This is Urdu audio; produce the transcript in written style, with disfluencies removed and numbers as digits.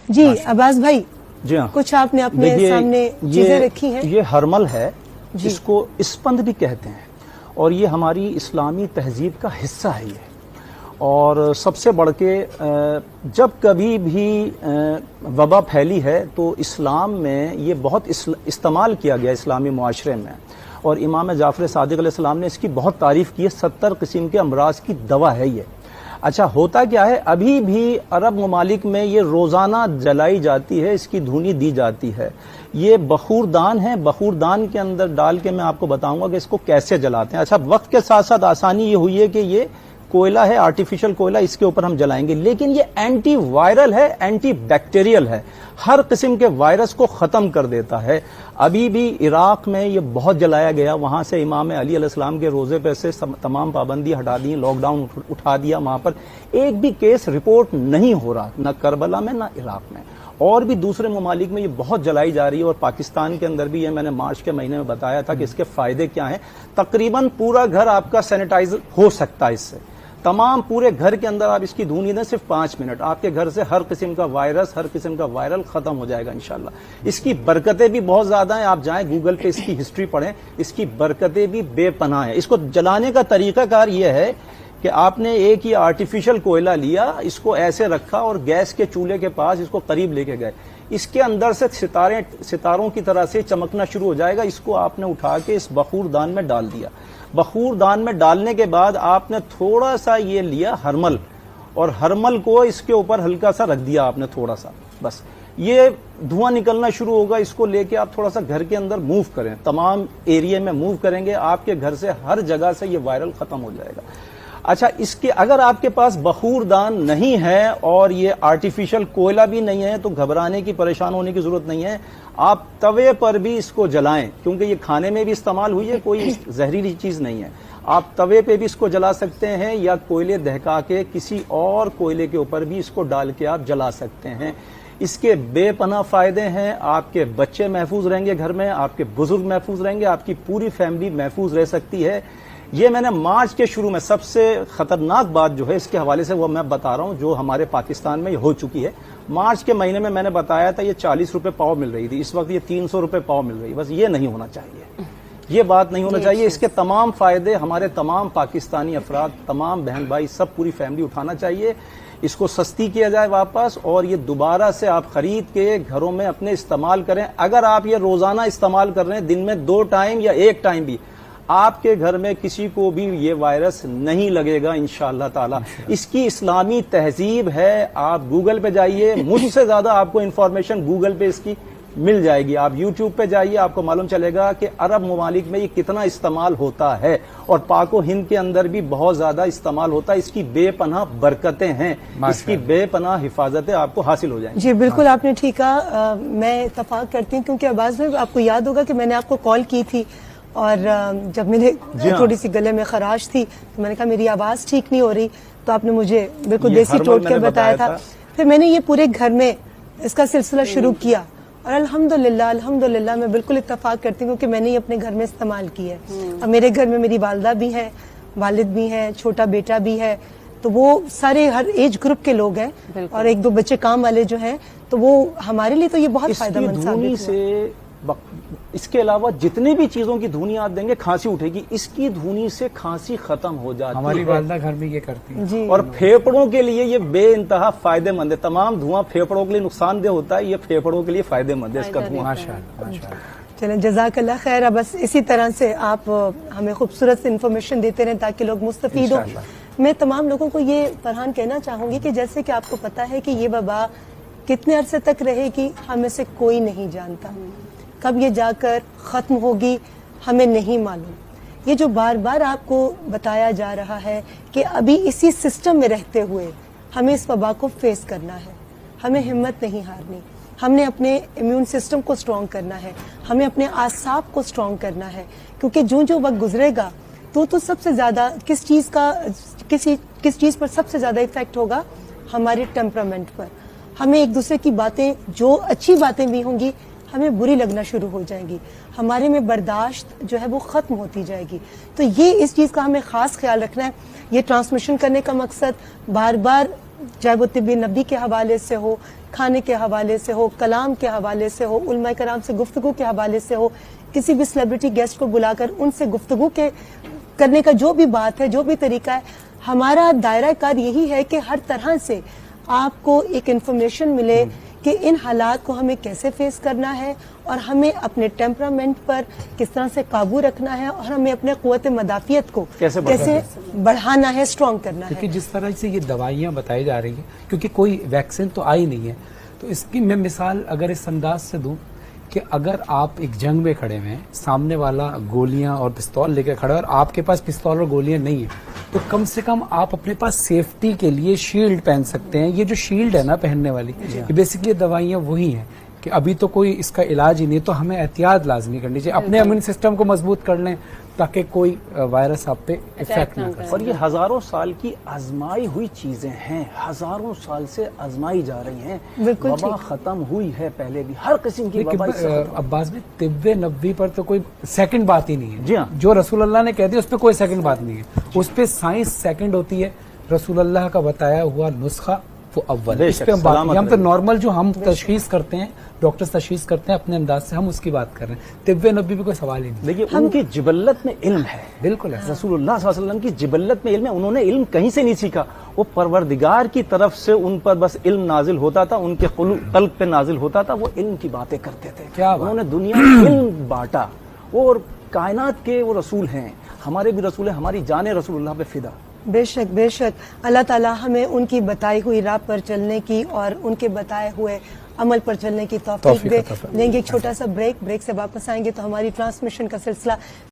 جی عباس بھائی، جی ہاں، کچھ آپ نے اپنے سامنے چیزیں رکھی ہیں. یہ ہرمل ہے، اس کو اسپند بھی کہتے ہیں، اور یہ ہماری اسلامی تہذیب کا حصہ ہے یہ. اور سب سے بڑھ کے جب کبھی بھی وبا پھیلی ہے تو اسلام میں یہ بہت استعمال کیا گیا اسلامی معاشرے میں، اور امام جعفر صادق علیہ السلام نے اس کی بہت تعریف کی ہے. 70 قسم کے امراض کی دوا ہے یہ. اچھا، ہوتا کیا ہے، ابھی بھی عرب ممالک میں یہ روزانہ جلائی جاتی ہے، اس کی دھونی دی جاتی ہے. یہ بخور دان ہے، بخور دان کے اندر ڈال کے میں آپ کو بتاؤں گا کہ اس کو کیسے جلاتے ہیں. اچھا، وقت کے ساتھ ساتھ آسانی یہ ہوئی ہے کہ یہ کوئلہ ہے، آرٹیفیشل کوئلہ، اس کے اوپر ہم جلائیں گے، لیکن یہ اینٹی وائرل ہے، اینٹی بیکٹیریل ہے، ہر قسم کے وائرس کو ختم کر دیتا ہے. ابھی بھی عراق میں یہ بہت جلایا گیا، وہاں سے امام علی علیہ السلام کے روزے پہ سے تمام پابندی ہٹا دی، لاک ڈاؤن اٹھا دیا. وہاں پر ایک بھی کیس رپورٹ نہیں ہو رہا، نہ کربلا میں نہ عراق میں. اور بھی دوسرے ممالک میں یہ بہت جلائی جا رہی ہے، اور پاکستان کے اندر بھی یہ میں نے مارچ کے مہینے میں بتایا تھا کہ اس کے فائدے کیا ہیں. تقریباً پورا گھر آپ کا سینیٹائز ہو سکتا ہے اس سے. تمام پورے گھر کے اندر آپ اس کی دھونی دیں، صرف 5 منٹ، آپ کے گھر سے ہر قسم کا وائرس، ہر قسم کا وائرل ختم ہو جائے گا انشاءاللہ. اس کی برکتیں بھی بہت زیادہ ہیں، آپ جائیں گوگل پہ اس کی ہسٹری پڑھیں، اس کی برکتیں بھی بے پناہ ہیں. اس کو جلانے کا طریقہ کار یہ ہے کہ آپ نے ایک ہی آرٹیفیشل کوئلہ لیا، اس کو ایسے رکھا اور گیس کے چولہے کے پاس اس کو قریب لے کے گئے، اس کے اندر سے ستاروں کی طرح سے چمکنا شروع ہو جائے گا. اس کو آپ نے اٹھا کے اس بخور دان میں ڈال دیا. بخور دان میں ڈالنے کے بعد آپ نے تھوڑا سا یہ لیا ہرمل، اور ہرمل کو اس کے اوپر ہلکا سا رکھ دیا آپ نے تھوڑا سا، بس یہ دھواں نکلنا شروع ہوگا. اس کو لے کے آپ تھوڑا سا گھر کے اندر موو کریں، تمام ایریے میں موو کریں گے، آپ کے گھر سے ہر جگہ سے یہ وائرل ختم ہو جائے گا. اچھا، اس کے اگر آپ کے پاس بخور دان نہیں ہے اور یہ آرٹیفیشل کوئلہ بھی نہیں ہے تو گھبرانے کی، پریشان ہونے کی ضرورت نہیں ہے. آپ توے پر بھی اس کو جلائیں، کیونکہ یہ کھانے میں بھی استعمال ہوئی ہے، کوئی زہریلی چیز نہیں ہے. آپ توے پہ بھی اس کو جلا سکتے ہیں، یا کوئلے دہکا کے کسی اور کوئلے کے اوپر بھی اس کو ڈال کے آپ جلا سکتے ہیں. اس کے بے پناہ فائدے ہیں. آپ کے بچے محفوظ رہیں گے گھر میں، آپ کے بزرگ محفوظ رہیں گے، آپ کی پوری فیملی محفوظ رہ سکتی ہے. یہ میں نے مارچ کے شروع میں سب سے خطرناک بات جو ہے اس کے حوالے سے وہ میں بتا رہا ہوں، جو ہمارے پاکستان میں یہ ہو چکی ہے. مارچ کے مہینے میں نے بتایا تھا یہ 40 روپے پاؤ مل رہی تھی، اس وقت یہ 300 روپے پاؤ مل رہی ہے. بس یہ نہیں ہونا چاہیے، یہ بات نہیں ہونا چاہیے. اس کے تمام فائدے ہمارے تمام پاکستانی افراد، تمام بہن بھائی، سب پوری فیملی اٹھانا چاہیے. اس کو سستی کیا جائے واپس، اور یہ دوبارہ سے آپ خرید کے گھروں میں اپنے استعمال کریں. اگر آپ یہ روزانہ استعمال کر رہے ہیں، دن میں 2 ٹائم یا 1 ٹائم بھی، آپ کے گھر میں کسی کو بھی یہ وائرس نہیں لگے گا انشاءاللہ تعالی. اس کی اسلامی تہذیب ہے. آپ گوگل پہ جائیے، مجھ سے زیادہ آپ کو انفارمیشن گوگل پہ اس کی مل جائے گی. آپ یوٹیوب پہ جائیے، آپ کو معلوم چلے گا کہ عرب ممالک میں یہ کتنا استعمال ہوتا ہے، اور پاک و ہند کے اندر بھی بہت زیادہ استعمال ہوتا ہے. اس کی بے پناہ برکتیں ہیں، اس کی بے پناہ حفاظتیں آپ کو حاصل ہو جائیں گی. جی بالکل، آپ نے ٹھیک کہا. میں اتفاق کرتی ہوں، کیونکہ عباس بھائی آپ کو یاد ہوگا کہ میں نے آپ کو کال کی تھی، اور جب میرے تھوڑی سی گلے میں خراش تھی تو میں نے کہا میری آواز ٹھیک نہیں ہو رہی، تو آپ نے مجھے بالکل دیسی ٹوٹ کے بتایا تھا. پھر میں نے یہ پورے گھر میں اس کا سلسلہ شروع کیا، اور الحمدللہ میں بالکل اتفاق کرتی ہوں کہ میں نے یہ اپنے گھر میں استعمال کی ہے. اور میرے گھر میں میری والدہ بھی ہیں، والد بھی ہیں، چھوٹا بیٹا بھی ہے، تو وہ سارے ہر ایج گروپ کے لوگ ہیں، اور 1-2 بچے کام والے جو ہیں، تو وہ ہمارے لیے تو یہ بہت فائدہ مند ثابت ہوا. اس کے علاوہ جتنی بھی چیزوں کی دھونی آپ دیں گے کھانسی اٹھے گی، اس کی دھونی سے کھانسی ختم ہو جاتی ہے. ہماری والدہ گھر میں یہ کرتی ہے. جی. اور پھیپڑوں کے لیے یہ بے انتہا فائدہ مند ہے. تمام دھواں پھیپڑوں کے لیے نقصان دہ ہوتا ہے، یہ پھیپڑوں کے لیے فائدہ مند ہے اس کا دھواں. ماشاءاللہ. چلیں، جزاک اللہ خیر. بس اسی طرح سے آپ ہمیں خوبصورت انفارمیشن دیتے رہیں تاکہ لوگ مستفید ہوں. میں تمام لوگوں کو یہ فرحان کہنا چاہوں گی کہ جیسے کہ آپ کو پتا ہے کہ یہ وبا کتنے عرصے تک رہے گی ہمیں سے کوئی نہیں جانتا، کب یہ جا کر ختم ہوگی ہمیں نہیں معلوم. یہ جو بار بار آپ کو بتایا جا رہا ہے کہ ابھی اسی سسٹم میں رہتے ہوئے ہمیں اس وبا کو فیس کرنا ہے، ہمیں ہمت نہیں ہارنی، ہم نے اپنے امیون سسٹم کو سٹرونگ کرنا ہے، ہمیں اپنے اعصاب کو سٹرونگ کرنا ہے. کیونکہ جو وقت گزرے گا تو سب سے زیادہ کس چیز پر سب سے زیادہ افیکٹ ہوگا؟ ہمارے ٹیمپرامنٹ پر. ہمیں ایک دوسرے کی باتیں، جو اچھی باتیں بھی ہوں گی، ہمیں بری لگنا شروع ہو جائیں گی. ہمارے میں برداشت جو ہے وہ ختم ہوتی جائے گی. تو یہ اس چیز کا ہمیں خاص خیال رکھنا ہے. یہ ٹرانسمیشن کرنے کا مقصد بار بار، چاہے وہ طب نبی کے حوالے سے ہو، کھانے کے حوالے سے ہو، کلام کے حوالے سے ہو، علماء کرام سے گفتگو کے حوالے سے ہو، کسی بھی سیلیبریٹی گیسٹ کو بلا کر ان سے گفتگو کرنے کا جو بھی بات ہے، جو بھی طریقہ ہے، ہمارا دائرہ کار یہی ہے کہ ہر طرح سے آپ کو ایک انفارمیشن ملے کہ ان حالات کو ہمیں کیسے فیس کرنا ہے اور ہمیں اپنے ٹیمپرامنٹ پر کس طرح سے قابو رکھنا ہے اور ہمیں اپنے قوت مدافعت کو کیسے بڑھانا ہے، اسٹرانگ کرنا ہے. کیونکہ جس طرح سے یہ دوائیاں بتائی جا رہی ہیں، کیونکہ کوئی ویکسین تو آئی نہیں ہے، تو اس کی میں مثال اگر اس انداز سے دوں کہ اگر آپ ایک جنگ میں کھڑے ہوئے ہیں، سامنے والا گولیاں اور پستول لے کے کھڑا ہے اور آپ کے پاس پستول اور گولیاں نہیں ہیں، تو کم سے کم آپ اپنے پاس سیفٹی کے لیے شیلڈ پہن سکتے ہیں. یہ جو شیلڈ ہے نا پہننے والی، یہ بیسکلی دوائیاں وہی ہیں کہ ابھی تو کوئی اس کا علاج ہی نہیں، تو ہمیں احتیاط لازمی کرنی چاہیے، اپنے امیون سسٹم کو مضبوط کر لیں تاکہ کوئی وائرس آپ پہ افیکٹ نہ کرے. اور یہ ہزاروں سال کی آزمائی ہوئی چیزیں ہیں، ہزاروں سال سے آزمائی جا رہی ہیں. بالکل وبا ختم ہوئی ہے پہلے بھی، ہر قسم کی وبا اس سے ختم. عباس میں طب نبوی پر تو کوئی سیکنڈ بات ہی نہیں ہے. جی ہاں. جو رسول اللہ نے کہہ دیا اس پہ کوئی سیکنڈ بات نہیں ہے، اس پہ سائنس سیکنڈ ہوتی ہے، رسول اللہ کا بتایا ہوا نسخہ وہ اول. اس پہ ہم تو نارمل جو ہم تشخیص کرتے ہیں، ڈاکٹرز تشخیص کرتے ہیں اپنے انداز سے، ہم اس کی بات کر رہے ہیں. طب نبوی پہ کوئی سوال ہی نہیں. دیکھیے ان کی جبلت میں علم ہے، بالکل ہے. رسول اللہ صلی اللہ علیہ وسلم کی جبلت میں علم ہے. انہوں نے علم کہیں سے نہیں سیکھا، وہ پروردگار کی طرف سے ان پر بس علم نازل ہوتا تھا، ان کے قلب پہ نازل ہوتا تھا، وہ علم کی باتیں کرتے تھے. کیا بات. انہوں نے دنیا میں علم بانٹا، اور کائنات کے وہ رسول ہیں، ہمارے بھی رسول ہیں، ہماری جان رسول اللہ پہ فدا. بے شک بے شک. اللہ تعالیٰ ہمیں ان کی بتائی ہوئی راہ پر چلنے کی اور ان کے بتائے ہوئے عمل پر چلنے کی توفیق دے. لیں گے ایک چھوٹا سا بریک سے واپس آئیں گے تو ہماری ٹرانسمیشن کا سلسلہ